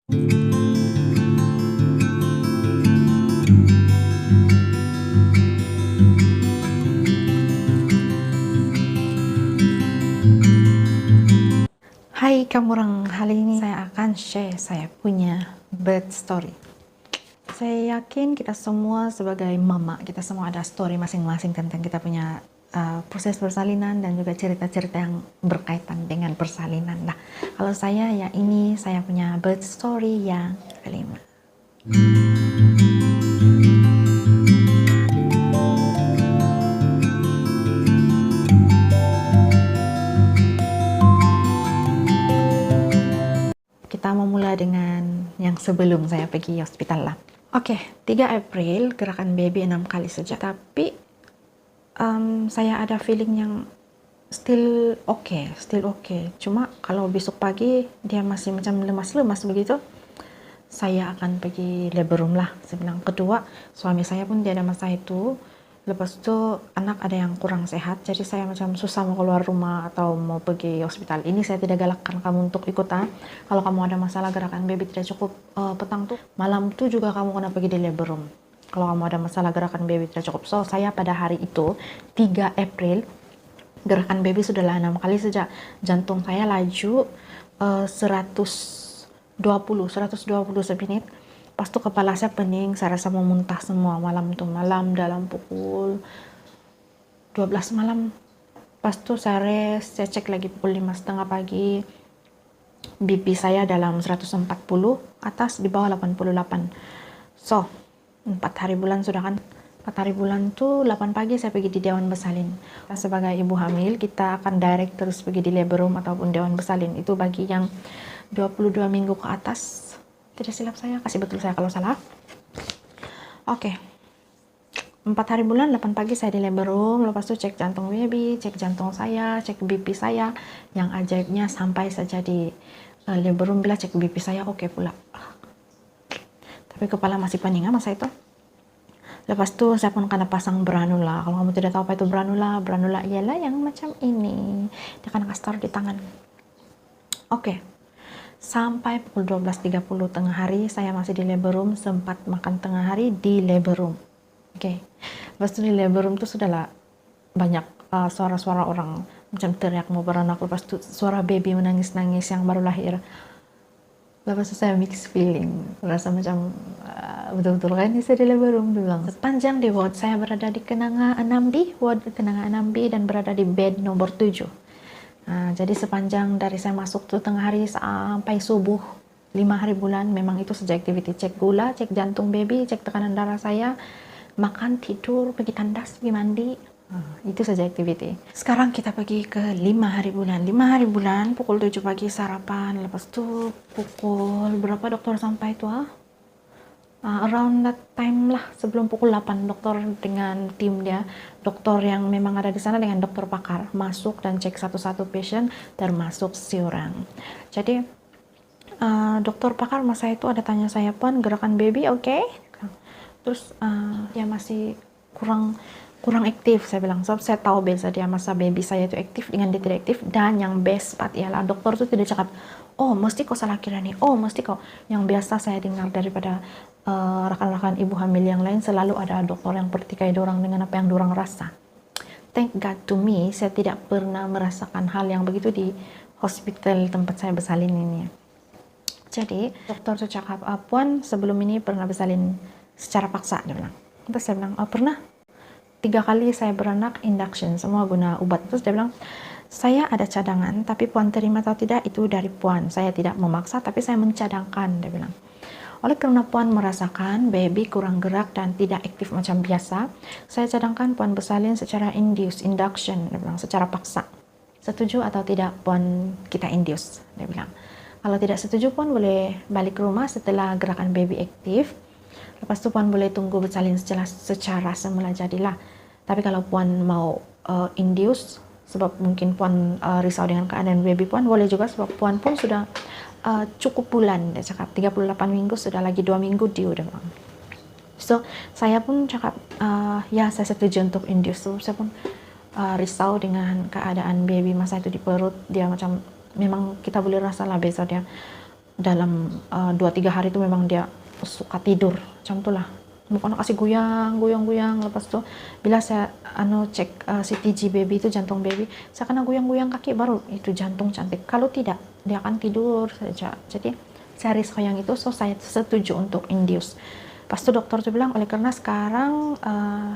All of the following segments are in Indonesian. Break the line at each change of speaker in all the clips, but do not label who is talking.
Hai kamu orang, kali ini saya akan share saya punya birth story. Saya yakin kita semua sebagai mama, kita semua ada story masing-masing tentang kita punya proses persalinan dan juga cerita-cerita yang berkaitan dengan persalinan. Nah, kalau saya ya ini saya punya birth story yang kelima. Kita memulai dengan yang sebelum saya pergi hospital lah. Oke, 3 April gerakan baby 6 kali saja. Tapi saya ada feeling yang still okay. Cuma kalau besok pagi dia masih macam lemas-lemas begitu, saya akan pergi labor room lah. Saya bilang kedua, suami saya pun dia ada masa itu. Lepas itu anak ada yang kurang sehat, jadi saya macam susah mau keluar rumah atau mau pergi hospital. Ini saya tidak galakkan kamu untuk ikutan. Kalau kamu ada masalah gerakan baby tidak cukup petang tuh, malam tuh juga kamu kena pergi di labor room. Kalau kamu ada masalah gerakan baby tidak cukup. So, saya pada hari itu, 3 April, gerakan baby sudah 6 kali sejak jantung saya laju 120 semenit. Pas tuh kepala saya pening, saya rasa mau muntah semua malam dalam pukul 12 malam. Pas tuh saya rest, saya cek lagi pukul 5:30 pagi. BP saya dalam 140 atas, di bawah 88. So, 4 hari bulan sudah kan. 4 hari bulan tuh 8 pagi saya pergi di Dewan Bersalin. Sebagai ibu hamil, kita akan direct terus pergi di labor room ataupun Dewan Bersalin. Itu bagi yang 22 minggu ke atas. Tidak silap saya, kasih betul saya kalau salah. Oke. 4 hari bulan, 8 pagi saya di labor room. Lepas itu cek jantung baby, cek jantung saya, cek BP saya. Yang ajaibnya sampai saja di labor room bila cek BP saya oke pula. Tapi kepala masih pening masa itu. Lepas itu saya pun kena pasang Branula. Kalau kamu tidak tahu apa itu Branula, Branula ialah yang macam ini. Dia kan kasih taruh di tangan. Oke. Sampai pukul 12.30 tengah hari saya masih di labor room, sempat makan tengah hari di labor room. Oke. Lepas itu di labor room itu sudahlah banyak suara-suara orang macam teriak mau beranak. Lepas itu suara baby menangis-nangis yang baru lahir. Lepas itu saya mix feeling, rasa macam betul-betul kan ini saya di labor room bilang. Sepanjang di ward saya berada di Kenanga 6B, ward Kenanga 6B dan berada di bed nomor 7. Nah, jadi sepanjang dari saya masuk tuh tengah hari sampai subuh 5 hari bulan memang itu saja activity. Cek gula, cek jantung baby, cek tekanan darah saya, makan, tidur, pergi tandas, pergi mandi. Itu saja activity. Sekarang kita pergi ke 5 hari bulan. 5 hari bulan pukul 7 pagi sarapan. Lepas itu pukul berapa dokter sampai itu around that time lah, sebelum pukul 8 dokter dengan tim dia, dokter yang memang ada di sana dengan dokter pakar masuk dan cek satu-satu pasien termasuk si orang. Jadi dokter pakar masa itu ada tanya saya, "Puan, gerakan baby oke?" Terus dia masih kurang aktif, saya bilang. Sebab saya tahu biasa dia masa baby saya itu aktif dengan dia tidak aktif. Dan yang best part ialah dokter itu tidak cakap, "Oh mesti kau salah kira nih, oh mesti kau." Yang biasa saya dengar daripada rekan-rekan ibu hamil yang lain, selalu ada dokter yang pertikai dorang dengan apa yang dorang rasa. Thank God to me, saya tidak pernah merasakan hal yang begitu di hospital tempat saya bersalin ini. Jadi dokter itu cakap, "Puan sebelum ini pernah bersalin secara paksa," dia bilang. Terus saya bilang, "Pernah. 3 kali saya beranak induction, semua guna obat." Terus dia bilang, "Saya ada cadangan, tapi Puan terima atau tidak itu dari Puan. Saya tidak memaksa, tapi saya mencadangkan," dia bilang. "Oleh karena Puan merasakan baby kurang gerak dan tidak aktif macam biasa, saya cadangkan Puan bersalin secara induction," dia bilang, "secara paksa. Setuju atau tidak Puan kita induce," dia bilang. "Kalau tidak setuju Puan boleh balik ke rumah setelah gerakan baby aktif. Lepas itu Puan boleh tunggu bersalin secara semula jadilah. Tapi kalau Puan mau induce, sebab mungkin Puan risau dengan keadaan baby Puan, boleh juga sebab Puan pun sudah cukup bulan," dia cakap. 38 minggu, sudah lagi 2 minggu dia udah bilang. So, saya pun cakap, ya saya setuju untuk induce. So, saya pun risau dengan keadaan baby masa itu di perut. Dia macam, memang kita boleh rasa lah besok dia dalam 2-3 hari itu memang dia suka tidur macam itulah, bukan kasih goyang, lepas tuh bila saya cek CTG baby itu jantung baby, saya kena goyang kaki baru itu jantung cantik, kalau tidak dia akan tidur saja. Jadi saya risiko yang itu, so saya setuju untuk induce. Pas itu dokter tuh bilang oleh karena sekarang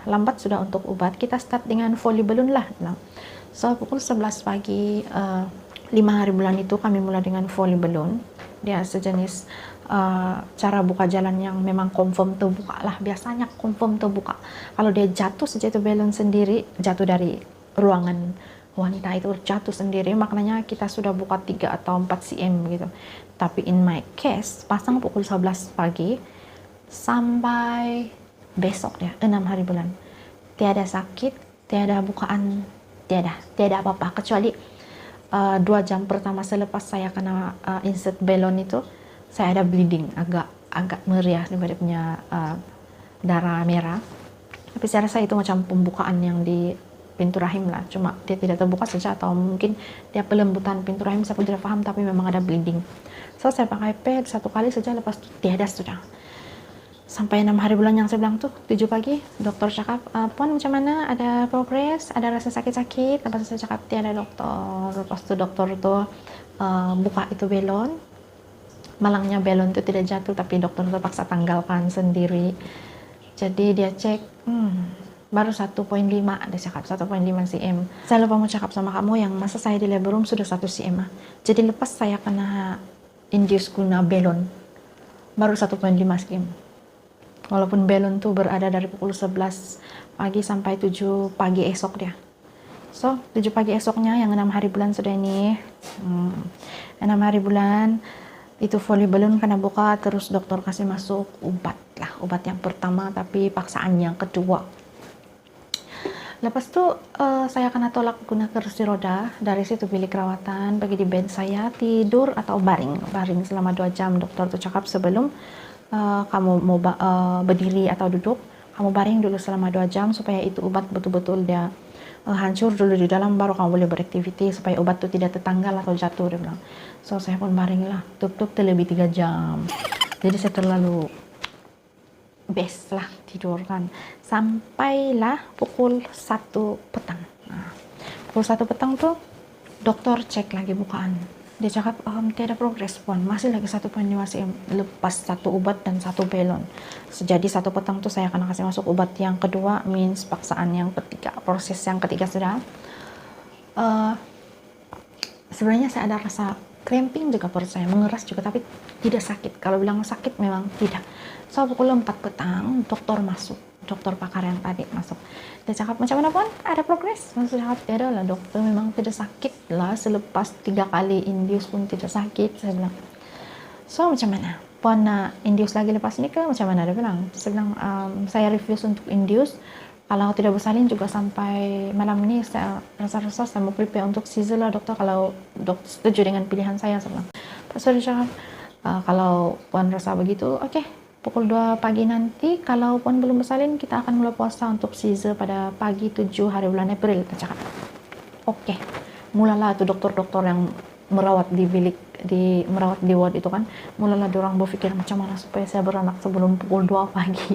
lambat sudah untuk obat, kita start dengan Foley balloon lah bilang. So pukul 11 pagi 5 hari bulan itu kami mulai dengan Foley balloon. Dia sejenis cara buka jalan yang memang confirm terbuka lah, biasanya confirm terbuka. Kalau dia jatuh saja itu balon sendiri, jatuh dari ruangan wanita itu jatuh sendiri, maknanya kita sudah buka 3 atau 4 cm gitu. Tapi in my case pasang pukul 11 pagi sampai besok dia 6 hari bulan, tiada sakit, tiada bukaan, tiada apa-apa, kecuali 2 jam pertama selepas saya kena insert balon itu saya ada bleeding, agak meriah daripada punya darah merah. Tapi saya rasa itu macam pembukaan yang di pintu rahim lah, cuma dia tidak terbuka saja atau mungkin dia pelembutan pintu rahim, saya pun tidak paham, tapi memang ada bleeding. So saya pakai pad 1 kali saja, lepas itu tiada sudah. Sampai 6 hari bulan yang saya bilang tuh 7 pagi dokter cakap, Puan macam mana, ada progres, ada rasa sakit-sakit? Lepas saya cakap tiada dokter. Lepas itu dokter tuh buka itu balon, malangnya balon itu tidak jatuh, tapi dokter terpaksa tanggalkan sendiri. Jadi dia cek baru 1.5, dia cakap 1.5 cm. Saya lupa mau cakap sama kamu, yang masa saya di labor room sudah 1 cm. Jadi lepas saya kena induce guna balon baru 1.5 cm. Walaupun balon tuh berada dari pukul 11 pagi sampai 7 pagi esok dia. So 7 pagi esoknya yang 6 hari bulan sudah ini 6 hari bulan itu Foley balloon kena buka, terus dokter kasih masuk obat lah, obat yang pertama tapi paksaan yang kedua. Lepas itu saya kena tolak guna kursi roda, dari situ bilik rawatan, pergi di bed saya, tidur atau baring selama 2 jam. Dokter tuh cakap sebelum kamu mau berdiri atau duduk, kamu baring dulu selama 2 jam supaya itu obat betul-betul dia hancur dulu di dalam, baru kamu boleh beraktiviti supaya obat itu tidak tertanggal atau jatuh, dia bilang. So saya pun baring lah, tuk terlebih 3 jam. Jadi saya terlalu best lah tidur kan, sampailah pukul 1 petang. Pukul 1 petang tuh dokter cek lagi bukaan, dia cakap tiada progres Puan, masih lagi 1.5 cm lepas 1 obat dan 1 balon. Jadi 1 petang tuh saya akan kasih masuk obat yang kedua, means paksaan yang ketiga, proses yang ketiga sudah. Sebenarnya saya ada rasa cramping juga perut saya, mengeras juga, tapi tidak sakit. Kalau bilang sakit memang tidak. So pukul 4 petang dokter masuk, dokter pakar yang tadi masuk. Dia cakap macam mana Puan, ada progres? Saya cakap tiada lah dokter, memang tidak sakit lah, selepas 3 kali induce pun tidak sakit, saya bilang. So macam mana Puan, induce lagi lepas ini ke macam mana? Dia bilang. Saya bilang saya refuse untuk induce, kalau tidak bersalin juga sampai malam ini saya rasa-rasa saya mau prepare untuk seizure lah dokter, kalau dokter setuju dengan pilihan saya bilang. Pas dia cakap kalau Puan rasa begitu, oke. Pukul 2 pagi nanti, kalau Puan belum bersalin, kita akan mulai puasa untuk seizure pada pagi 7 hari bulan April, kita cakap. Oke. Mulalah itu dokter-dokter yang merawat di bilik, merawat di ward itu kan, mulalah diorang berpikir macam mana supaya saya beranak sebelum pukul 2 pagi.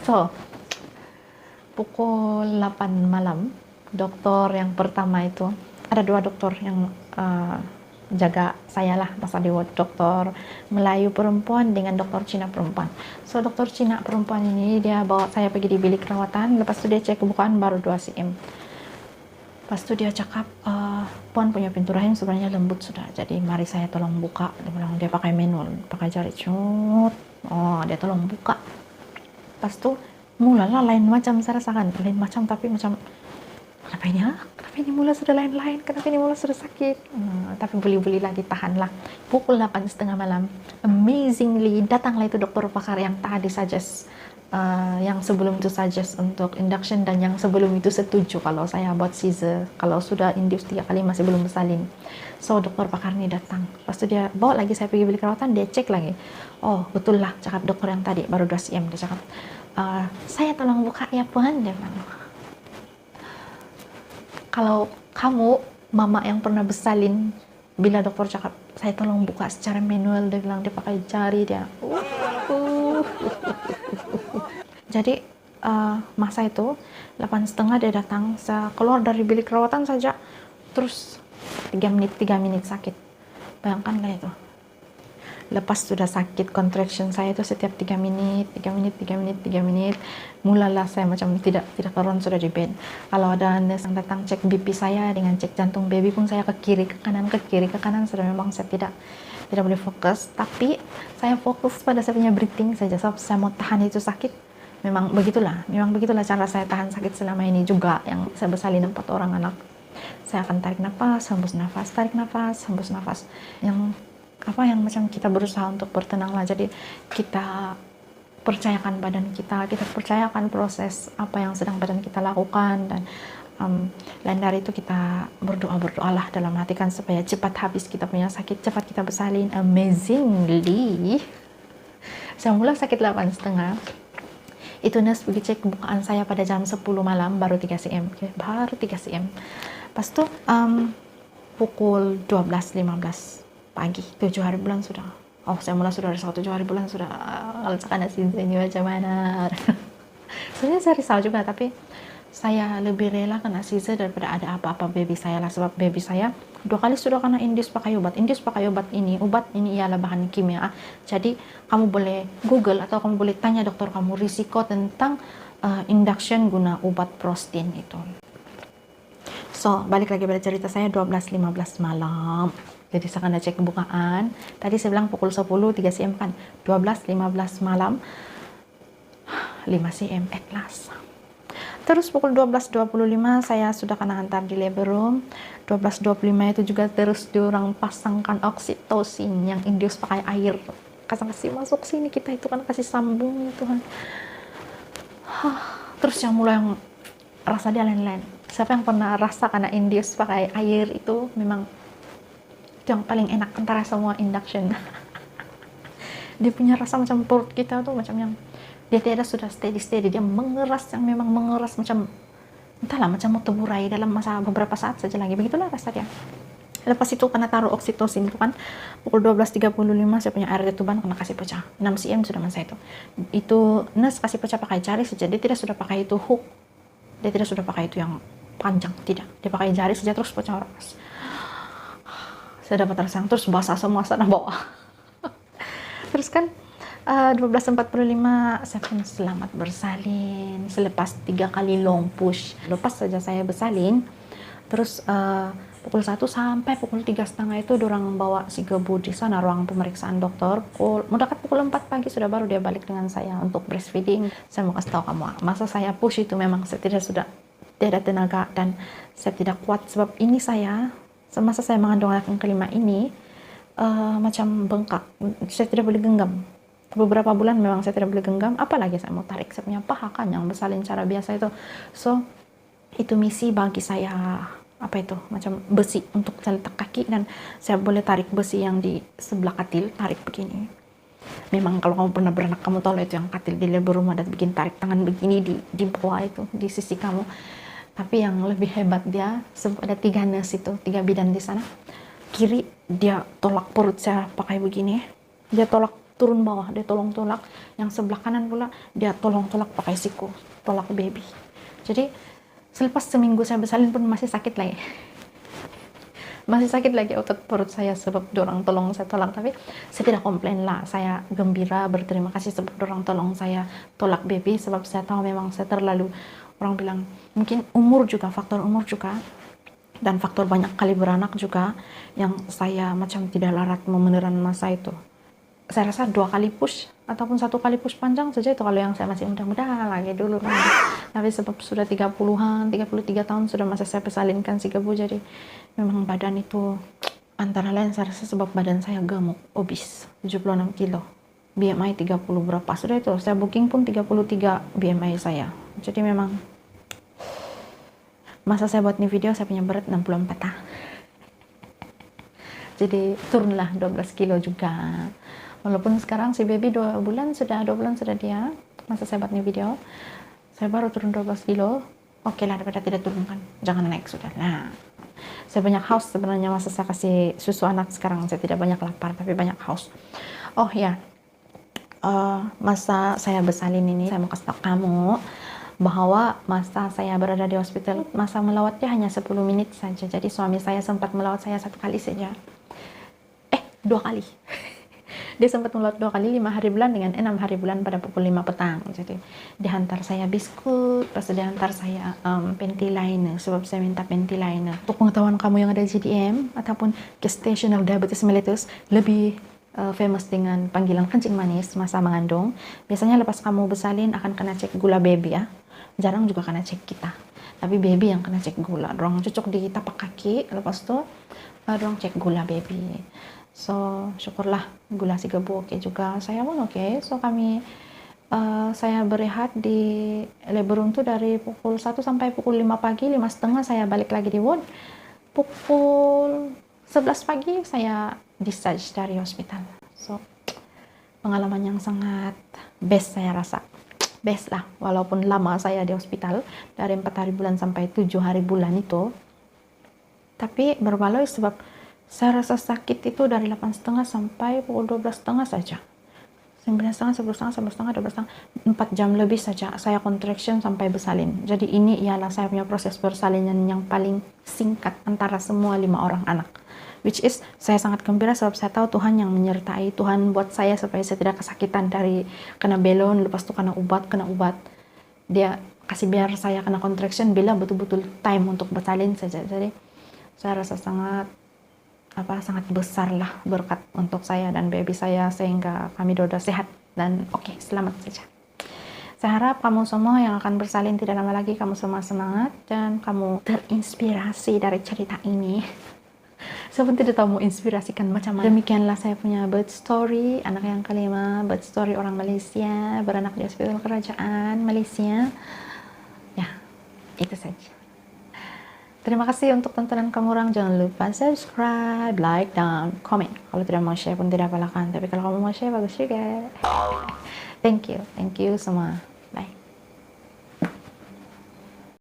So, pukul 8 malam, dokter yang pertama itu, ada 2 dokter yang jaga saya lah masa di ward, dokter Melayu perempuan dengan dokter Cina perempuan. So dokter Cina perempuan ini dia bawa saya pergi di bilik rawatan, lepas itu dia cek kebukaan baru 2 cm. Lepas itu dia cakap Puan punya pintu rahim sebenarnya lembut sudah, jadi mari saya tolong buka. Dia bilang, dia pakai manual, pakai jari cut, dia tolong buka. Lepas itu mulalah lain macam, saya rasakan lain macam, tapi macam kenapa ini mula sudah lain-lain, kenapa ini mula sudah sakit, tapi boleh lagi tahan lah. Pukul 8:30 malam, amazingly datanglah itu dokter pakar yang tadi suggest, yang sebelum itu suggest untuk induction, dan yang sebelum itu setuju kalau saya buat seizure, kalau sudah induce 3 kali masih belum bersalin. So dokter pakar ini datang, lepas itu dia bawa lagi saya pergi bilik rawatan, dia cek lagi, oh betul lah cakap dokter yang tadi baru 2 cm. Dia cakap saya tolong buka ya Puan, dia bilang. Kalau kamu mama yang pernah bersalin Bila dokter cakap, saya tolong buka secara manual, dia bilang dia pakai jari dia. Jadi masa itu 8.30 dia datang, saya keluar dari bilik rawatan saja, terus 3 menit sakit. Bayangkan lah itu. Lepas sudah sakit, contraction saya itu setiap 3 menit, mulalah saya macam tidak karuan sudah di bed. Kalau ada nurse yang datang cek BP saya dengan cek jantung baby pun saya ke kiri ke kanan sudah, memang saya tidak boleh fokus, tapi saya fokus pada saya punya breathing saja, sebab saya mau tahan itu sakit. Memang begitulah cara saya tahan sakit selama ini juga, yang saya bersalin 4 orang anak. Saya akan tarik nafas, hembus nafas, tarik nafas, hembus nafas. Yang macam kita berusaha untuk bertenang lah. Jadi kita percayakan badan kita percayakan proses apa yang sedang badan kita lakukan, dan lain dari itu kita berdoalah dalam hati kan, supaya cepat habis kita punya sakit, cepat kita bersalin. Amazingly, saya mulai sakit 8.30. Itu nurse pergi cek bukaan saya pada jam 10 malam, baru 3 cm. Baru 3 cm. Pas itu pukul 12.15 pagi, 7 hari bulan sudah. Oh, saya mulai sudah risau 7 hari bulan sudah. Kalau sekarang ini macam mana? Sebenarnya saya risau juga, tapi saya lebih rela kena Caesar daripada ada apa-apa baby saya lah. Sebab baby saya 2 kali sudah kena induce pakai obat. Obat ini ialah bahan kimia. Jadi kamu boleh Google atau kamu boleh tanya dokter kamu risiko tentang induction guna obat prostin itu. So, balik lagi pada cerita saya, 12.15 malam. Jadi saya akan cek bukaan. Tadi saya bilang pukul 10, 3 cm kan. 12.15 malam, 5 cm at last. Terus pukul 12.25 saya sudah kena hantar di labor room. 12.25 itu juga terus diorang pasangkan oksitosin yang induce pakai air. Kasih masuk sini, kita itu kan kasih sambung itu kan. Terus yang mulai yang rasa dia lain-lain. Siapa yang pernah rasa karena induce pakai air itu memang itu yang paling enak antara semua induction. Dia punya rasa macam perut kita tuh macam yang dia tidak sudah steady, dia mengeras, yang memang mengeras macam entahlah, macam mau terburai dalam masa beberapa saat saja lagi. Begitulah rasa dia. Lepas itu karena taruh oksitosin itu kan pukul 12.35 saya punya air tuban kena kasih pecah 6 cm sudah masa itu nurse kasih pecah pakai jari saja. Dia tidak sudah pakai itu hook, dia tidak sudah pakai itu yang panjang, tidak, dia pakai jari saja terus pecah rapas. Saya dapat rasa terus basah semua sana bawah. Terus kan 12.45 saya pun selamat bersalin selepas 3 kali long push. Lepas saja saya bersalin, terus pukul 1 sampai pukul 3.30 itu dorang bawa si Gebu di sana ruang pemeriksaan dokter. Mendekat pukul 4 pagi sudah baru dia balik dengan saya untuk breastfeeding. Saya mau kasih tahu kamu, masa saya push itu memang saya tidak ada tenaga dan saya tidak kuat, sebab ini semasa saya mengandung anak yang kelima ini macam bengkak, saya tidak boleh genggam. Beberapa bulan memang saya tidak boleh genggam, apalagi saya mau tarik saya punya paha kan yang bersalin cara biasa itu. So itu misi bagi saya, apa itu, macam besi untuk saya letak kaki dan saya boleh tarik besi yang di sebelah katil, tarik begini. Memang kalau kamu pernah beranak kamu tahu itu yang katil di labor room ada bikin tarik tangan begini di bawah itu di sisi kamu. Tapi yang lebih hebat dia, ada 3 nurse itu, 3 bidan di sana. Kiri dia tolak perut saya pakai begini, dia tolak turun bawah, dia tolong tolak. Yang sebelah kanan pula dia tolong tolak pakai siku, tolak baby. Jadi selepas seminggu saya bersalin pun masih sakit lagi. Masih sakit lagi otot perut saya sebab dorang tolong saya tolak, tapi saya tidak komplain lah. Saya gembira, berterima kasih sebab dorang tolong saya tolak baby, sebab saya tahu memang saya terlalu, orang bilang mungkin umur juga, faktor umur juga, dan faktor banyak kali beranak juga yang saya macam tidak larat memenuhi masa itu. Saya rasa 2 kali push ataupun 1 kali push panjang saja itu kalau yang saya masih muda-muda lagi dulu. Tapi sebab sudah 30-an, 33 tahun sudah masa saya pesalinkan si Gebu, jadi memang badan itu antara lain saya rasa sebab badan saya gemuk, obes, 76 kilo. BMI 30 berapa sudah itu. Saya booking pun 33 BMI saya. Jadi memang masa saya buat ini video saya punya berat 64 ah. Jadi turunlah 12 kilo juga. Walaupun sekarang si baby 2 bulan sudah dia, masa saya buat ini video, saya baru turun 12 kilo. Oke lah, daripada tidak turun kan, jangan naik sudah. Nah, Saya banyak haus sebenarnya masa saya kasih susu anak sekarang. Saya tidak banyak lapar, tapi banyak haus. Oh ya, masa saya bersalin ini, saya mau kasih tahu kamu bahwa masa saya berada di hospital, masa melawatnya hanya 10 menit saja. Jadi suami saya sempat melawat saya 1 kali saja. 2 kali. Dia sempat melawat 2 kali, 5 hari bulan dengan 6 hari bulan pada pukul 5 petang. Jadi dihantar saya biskut, pas dihantar saya panty liner, sebab saya minta panty liner. Untuk pengetahuan kamu yang ada di GDM ataupun gestational diabetes mellitus, lebih famous dengan panggilan kencing manis masa mengandung. Biasanya lepas kamu bersalin akan kena cek gula baby ya. Jarang juga kena cek kita. Tapi baby yang kena cek gula. Dorong cocok di tapak kaki, lepas itu dorong cek gula baby. So, syukurlah gula si gebu oke juga. Saya pun oke. So, saya berehat di labor room tuh dari pukul 1 sampai pukul 5 pagi, 5:30 saya balik lagi di ward. Pukul 11 pagi saya discharge dari hospital. So, pengalaman yang sangat best saya rasa. Best lah, walaupun lama saya di hospital dari 4 hari bulan sampai 7 hari bulan itu. Tapi berbaloi sebab saya rasa sakit itu dari 8:30 sampai pukul 12:30 saja. 9:30, 10:30, 11:30, 12:30, 4 jam lebih saja saya contraction sampai bersalin. Jadi ini ialah saya punya proses persalinan yang paling singkat antara semua 5 orang anak. Which is, saya sangat gembira sebab saya tahu Tuhan yang menyertai. Tuhan buat saya supaya saya tidak kesakitan dari kena belon, lepas itu kena ubat. Dia kasih biar saya kena contraction bila betul-betul time untuk bersalin saja. Jadi, saya rasa sangat besar lah berkat untuk saya dan baby saya sehingga kami dua sehat dan oke, selamat saja. Saya harap kamu semua yang akan bersalin tidak lama lagi kamu semua semangat dan kamu terinspirasi dari cerita ini. Saya pun tidak tahu mau inspirasikan macam mana. Demikianlah saya punya birth story, anak yang kelima, birth story orang Malaysia, beranak di hospital kerajaan Malaysia. Ya, itu saja. Terima kasih untuk tontonan kamu orang. Jangan lupa subscribe, like, dan komen. Kalau tidak mau share pun tidak apa-apa, tapi kalau kamu mau share bagus juga. Thank you semua.